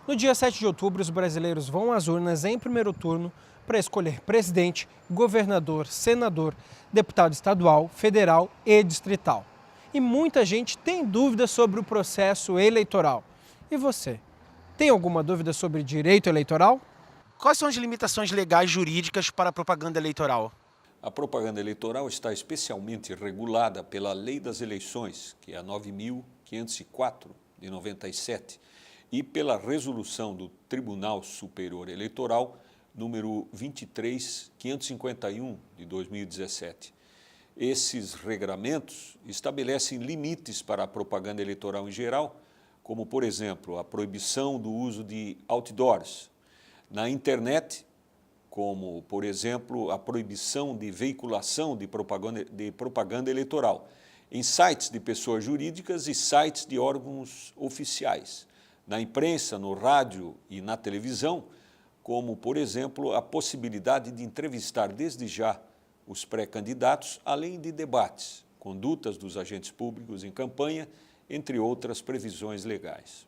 No dia 7 de outubro, os brasileiros vão às urnas em primeiro turno para escolher presidente, governador, senador, deputado estadual, federal e distrital. E muita gente tem dúvidas sobre o processo eleitoral. E você, tem alguma dúvida sobre direito eleitoral? Quais são as limitações legais jurídicas para a propaganda eleitoral? A propaganda eleitoral está especialmente regulada pela Lei das Eleições, que é a 9.504 de 97, e pela resolução do Tribunal Superior Eleitoral, número 23.551 de 2017. Esses regramentos estabelecem limites para a propaganda eleitoral em geral, como, por exemplo, a proibição do uso de outdoors na internet, como, por exemplo, a proibição de veiculação de propaganda eleitoral em sites de pessoas jurídicas e sites de órgãos oficiais, na imprensa, no rádio e na televisão, como, por exemplo, a possibilidade de entrevistar desde já os pré-candidatos, além de debates, condutas dos agentes públicos em campanha, entre outras previsões legais.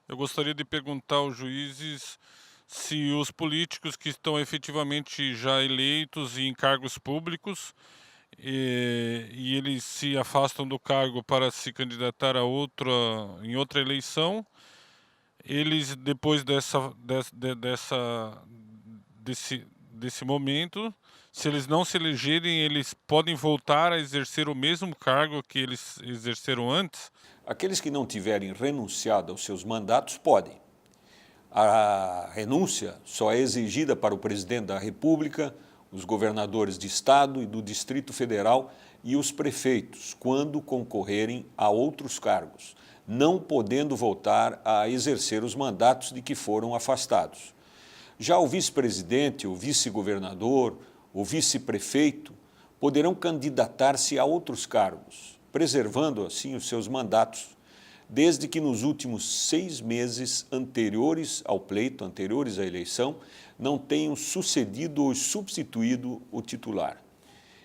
Eu gostaria de perguntar aos juízes se os políticos que estão efetivamente já eleitos em cargos públicos e eles se afastam do cargo para se candidatar em outra eleição, eles depois desse momento, se eles não se elegerem, eles podem voltar a exercer o mesmo cargo que eles exerceram antes? Aqueles que não tiverem renunciado aos seus mandatos podem. A renúncia só é exigida para o presidente da República, os governadores de estado e do Distrito Federal e os prefeitos, quando concorrerem a outros cargos, não podendo voltar a exercer os mandatos de que foram afastados. Já o vice-presidente, o vice-governador, o vice-prefeito poderão candidatar-se a outros cargos, preservando assim os seus mandatos, desde que nos últimos 6 meses anteriores ao pleito, anteriores à eleição, não tenham sucedido ou substituído o titular.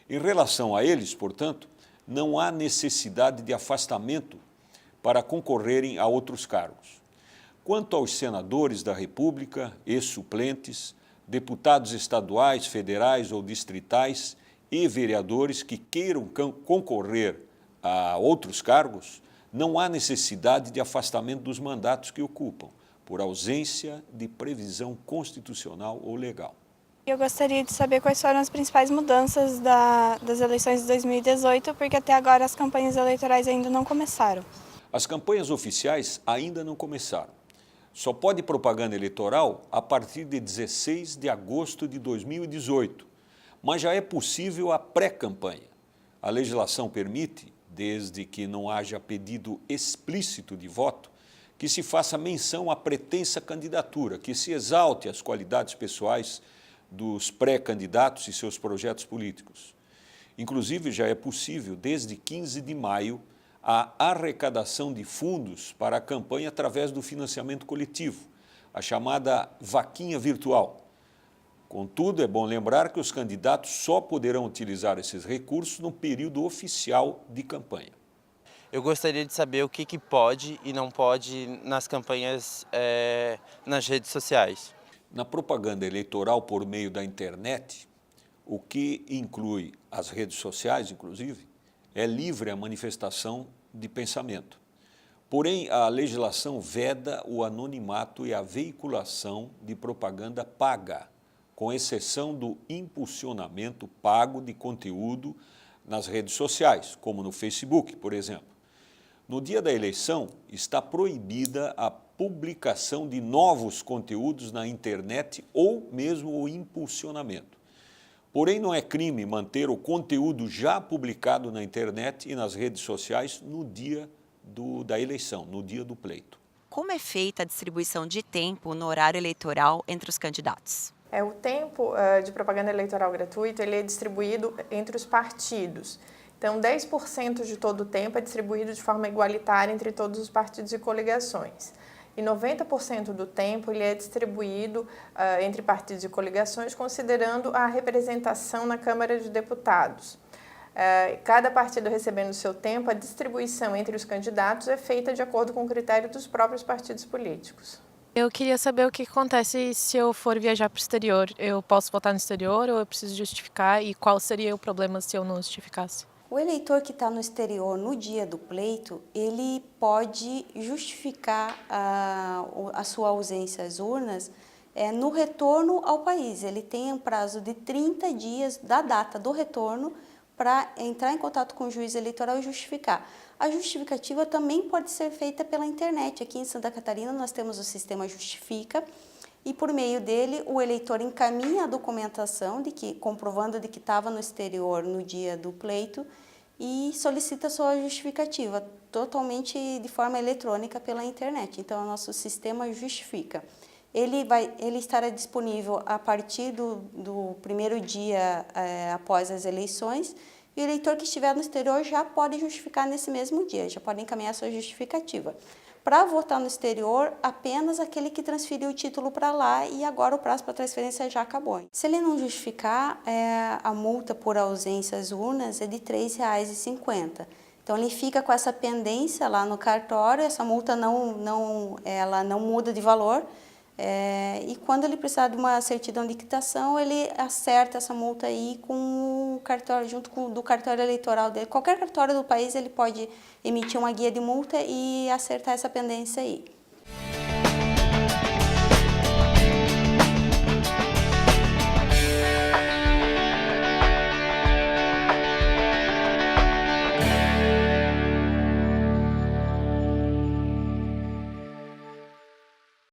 Em relação a eles, portanto, não há necessidade de afastamento para concorrerem a outros cargos. Quanto aos senadores da República e suplentes, deputados estaduais, federais ou distritais e vereadores que queiram concorrer a outros cargos, não há necessidade de afastamento dos mandatos que ocupam, por ausência de previsão constitucional ou legal. Eu gostaria de saber quais foram as principais mudanças das eleições de 2018, porque até agora as campanhas eleitorais ainda não começaram. As campanhas oficiais ainda não começaram. Só pode propaganda eleitoral a partir de 16 de agosto de 2018, mas já é possível a pré-campanha. A legislação permite, desde que não haja pedido explícito de voto, que se faça menção à pretensa candidatura, que se exalte as qualidades pessoais dos pré-candidatos e seus projetos políticos. Inclusive, já é possível, desde 15 de maio, a arrecadação de fundos para a campanha através do financiamento coletivo, a chamada vaquinha virtual. Contudo, é bom lembrar que os candidatos só poderão utilizar esses recursos no período oficial de campanha. Eu gostaria de saber o que pode e não pode nas campanhas nas redes sociais. Na propaganda eleitoral por meio da internet, o que inclui as redes sociais, inclusive, é livre a manifestação de pensamento. Porém, a legislação veda o anonimato e a veiculação de propaganda paga, com exceção do impulsionamento pago de conteúdo nas redes sociais, como no Facebook, por exemplo. No dia da eleição, está proibida a publicação de novos conteúdos na internet ou mesmo o impulsionamento. Porém, não é crime manter o conteúdo já publicado na internet e nas redes sociais no dia da eleição, no dia do pleito. Como é feita a distribuição de tempo no horário eleitoral entre os candidatos? O tempo de propaganda eleitoral gratuito ele é distribuído entre os partidos. Então, 10% de todo o tempo é distribuído de forma igualitária entre todos os partidos e coligações. E 90% do tempo ele é distribuído entre partidos e coligações, considerando a representação na Câmara de Deputados. Cada partido recebendo o seu tempo, a distribuição entre os candidatos é feita de acordo com o critério dos próprios partidos políticos. Eu queria saber o que acontece se eu for viajar para o exterior. Eu posso votar no exterior ou eu preciso justificar? E qual seria o problema se eu não justificasse? O eleitor que está no exterior no dia do pleito, ele pode justificar a sua ausência às urnas no retorno ao país. Ele tem um prazo de 30 dias da data do retorno para entrar em contato com o juiz eleitoral e justificar. A justificativa também pode ser feita pela internet. Aqui em Santa Catarina nós temos o sistema Justifica e por meio dele o eleitor encaminha a documentação comprovando de que estava no exterior no dia do pleito e solicita sua justificativa totalmente de forma eletrônica pela internet. Então o nosso sistema Justifica. Ele estará disponível a partir do primeiro dia após as eleições e o eleitor que estiver no exterior já pode justificar nesse mesmo dia, já pode encaminhar sua justificativa. Para votar no exterior, apenas aquele que transferiu o título para lá e agora o prazo para transferência já acabou. Se ele não justificar, a multa por ausência às urnas é de R$ 3,50. Então ele fica com essa pendência lá no cartório, essa multa ela não muda de valor. E quando ele precisar de uma certidão de quitação, ele acerta essa multa aí com o cartório, junto com do cartório eleitoral dele. Qualquer cartório do país ele pode emitir uma guia de multa e acertar essa pendência aí.